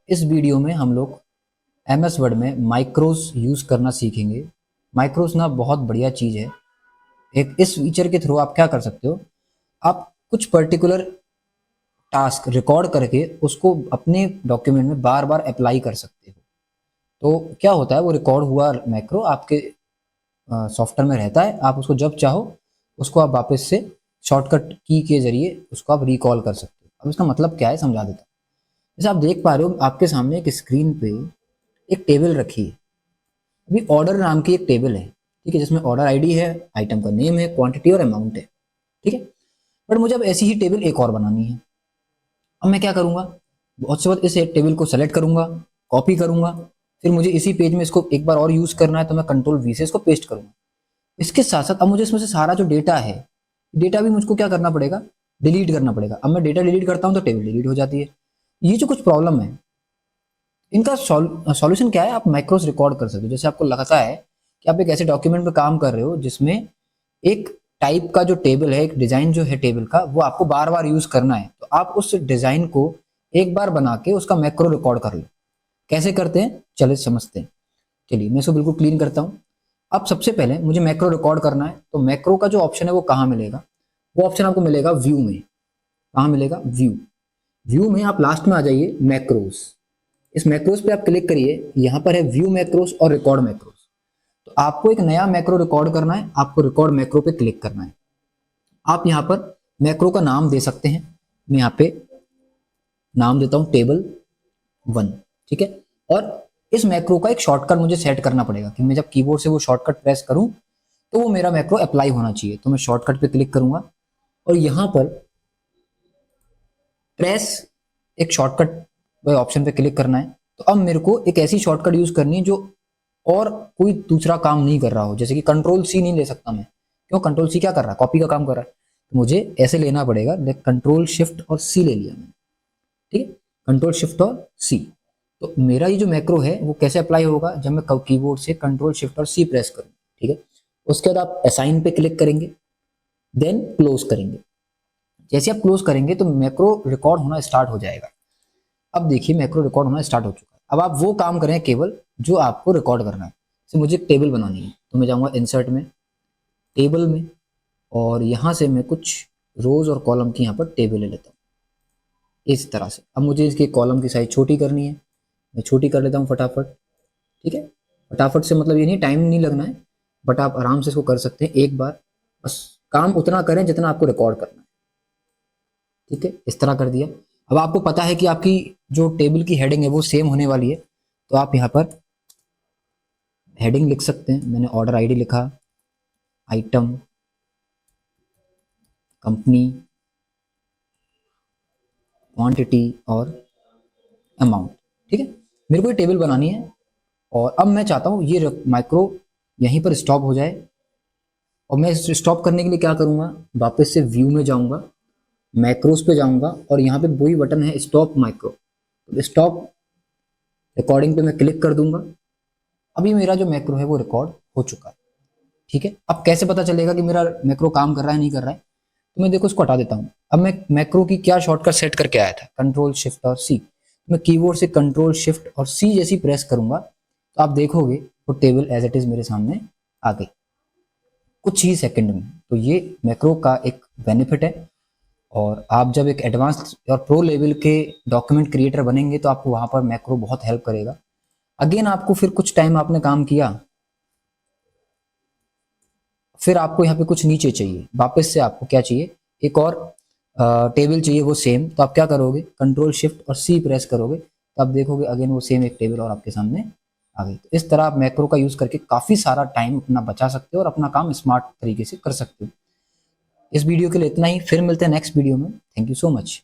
इस वीडियो में हम लोग एमएस वर्ड में माइक्रोस यूज़ करना सीखेंगे। माइक्रोस ना बहुत बढ़िया चीज़ है। एक इस फीचर के थ्रू आप क्या कर सकते हो, आप कुछ पर्टिकुलर टास्क रिकॉर्ड करके उसको अपने डॉक्यूमेंट में बार बार अप्लाई कर सकते हो। तो क्या होता है, वो रिकॉर्ड हुआ मैक्रो आपके सॉफ्टवेयर में रहता है, आप उसको जब चाहो उसको आप वापस से शॉर्टकट की के जरिए उसको आप रिकॉल कर सकते हो। अब इसका मतलब क्या है समझा देता हूँ। जैसे आप देख पा रहे हो आपके सामने एक स्क्रीन पे एक टेबल रखी है। अभी ऑर्डर नाम की एक टेबल है, ठीक है, जिसमें ऑर्डर आईडी है, आइटम का नेम है, क्वांटिटी और अमाउंट है, ठीक है। बट मुझे अब ऐसी ही टेबल एक और बनानी है। अब मैं क्या करूंगा, बहुत से बार इस टेबल को सेलेक्ट करूंगा, कॉपी करूंगा, फिर मुझे इसी पेज में इसको एक बार और यूज करना है तो मैं कंट्रोल वी से इसको पेस्ट करूंगा। इसके साथ साथ अब मुझे इसमें से सारा जो डेटा है, डेटा भी मुझको क्या करना पड़ेगा, डिलीट करना पड़ेगा। अब मैं डेटा डिलीट करता हूँ तो टेबल डिलीट हो जाती है। ये जो कुछ प्रॉब्लम है, इनका सॉल्यूशन क्या है, आप मैक्रोस रिकॉर्ड कर सकते हो। जैसे आपको लगता है कि आप एक ऐसे डॉक्यूमेंट पे काम कर रहे हो जिसमें एक टाइप का जो टेबल है, एक डिजाइन जो है टेबल का, वो आपको बार बार यूज करना है, तो आप उस डिजाइन को एक बार बना के उसका मैक्रो रिकॉर्ड कर लो। कैसे करते हैं चलिए समझते हैं। चलिए मैं इसको बिल्कुल क्लीन करता हूँ। अब सबसे पहले मुझे मैक्रो रिकॉर्ड करना है, तो मैक्रो का जो ऑप्शन है वो कहाँ मिलेगा, वो ऑप्शन आपको मिलेगा व्यू में। कहाँ मिलेगा, व्यू। व्यू में आप लास्ट में आ जाइए मैक्रोस। इस मैक्रोस पे आप क्लिक करिए, यहाँ पर है व्यू मैक्रोस और रिकॉर्ड मैक्रोस। तो आपको एक नया मैक्रो रिकॉर्ड करना है, आपको रिकॉर्ड मैक्रो पे क्लिक करना है। आप यहाँ पर मैक्रो का नाम दे सकते हैं। मैं यहाँ पे नाम देता हूँ टेबल 1, ठीक है। और इस मैक्रो का एक शॉर्टकट मुझे सेट करना पड़ेगा कि मैं जब कीबोर्ड से वो शॉर्टकट प्रेस करूं तो वो मेरा मैक्रो अप्लाई होना चाहिए। तो मैं शॉर्टकट पे क्लिक करूंगा और यहाँ पर प्रेस एक शॉर्टकट ऑप्शन पे क्लिक करना है। तो अब मेरे को एक ऐसी शॉर्टकट यूज करनी है जो और कोई दूसरा काम नहीं कर रहा हो। जैसे कि कंट्रोल सी नहीं ले सकता मैं, क्यों, कंट्रोल सी क्या कर रहा है, कॉपी का काम कर रहा है। तो मुझे ऐसे लेना पड़ेगा, कंट्रोल शिफ्ट और सी ले लिया मैंने, ठीक है, कंट्रोल शिफ्ट और सी। तो मेरा ये जो मैक्रो है वो कैसे अप्लाई होगा, जब मैं कीबोर्ड से कंट्रोल शिफ्ट और सी प्रेस करूँ, ठीक है। उसके बाद आप असाइन पे क्लिक करेंगे, देन क्लोज करेंगे। जैसे आप क्लोज करेंगे तो मैक्रो रिकॉर्ड होना स्टार्ट हो जाएगा। अब देखिए मैक्रो रिकॉर्ड होना स्टार्ट हो चुका है। अब आप वो काम करें केवल जो आपको रिकॉर्ड करना है। तो मुझे एक टेबल बनानी है, तो मैं जाऊंगा इंसर्ट में, टेबल में, और यहाँ से मैं कुछ रोज और कॉलम की यहाँ पर टेबल ले लेता हूँ इस तरह से। अब मुझे इसके कॉलम की साइज छोटी करनी है, मैं छोटी कर लेता हूँ फटाफट, ठीक है। फटाफट से मतलब ये नहीं टाइम नहीं लगना है, बट आप आराम से इसको कर सकते हैं एक बार। बस काम उतना करें जितना आपको रिकॉर्ड करना है, ठीक है। इस तरह कर दिया। अब आपको पता है कि आपकी जो टेबल की हेडिंग है वो सेम होने वाली है, तो आप यहाँ पर हेडिंग लिख सकते हैं। मैंने ऑर्डर आईडी लिखा, आइटम, कंपनी, क्वांटिटी और अमाउंट, ठीक है। मेरे को ये टेबल बनानी है और अब मैं चाहता हूँ ये माइक्रो यहीं पर स्टॉप हो जाए। और मैं स्टॉप करने के लिए क्या करूँगा, वापस से व्यू में जाऊँगा, मैक्रोस पे जाऊँगा और यहाँ पे वही बटन है स्टॉप माइक्रो। तो स्टॉप रिकॉर्डिंग पे मैं क्लिक कर दूंगा। अभी मेरा जो मैक्रो है वो रिकॉर्ड हो चुका है, ठीक है। अब कैसे पता चलेगा कि मेरा मैक्रो काम कर रहा है नहीं कर रहा है, तो मैं देखो इसको हटा देता हूँ। अब मैं मैक्रो की क्या शॉर्टकट सेट करके आया था, कंट्रोल शिफ्ट और सी। मैं कीबोर्ड से कंट्रोल शिफ्ट और सी जैसी प्रेस करूंगा तो आप देखोगे वो टेबल एज इट इज मेरे सामने आ गई कुछ ही सेकंड में। तो ये मैक्रो का एक बेनिफिट है। और आप जब एक एडवांस और प्रो लेवल के डॉक्यूमेंट क्रिएटर बनेंगे तो आपको वहां पर मैक्रो बहुत हेल्प करेगा। अगेन आपको फिर कुछ टाइम आपने काम किया, फिर आपको यहाँ पे कुछ नीचे चाहिए, वापस से आपको क्या चाहिए, एक और टेबल चाहिए वो सेम। तो आप क्या करोगे, कंट्रोल शिफ्ट और सी प्रेस करोगे तो आप देखोगे अगेन वो सेम एक टेबल और आपके सामने आ गई। तो इस तरह आप मैक्रो का यूज करके काफी सारा टाइम अपना बचा सकते हो और अपना काम स्मार्ट तरीके से कर सकते हो। इस वीडियो के लिए इतना ही, फिर मिलते हैं नेक्स्ट वीडियो में। Thank you so much.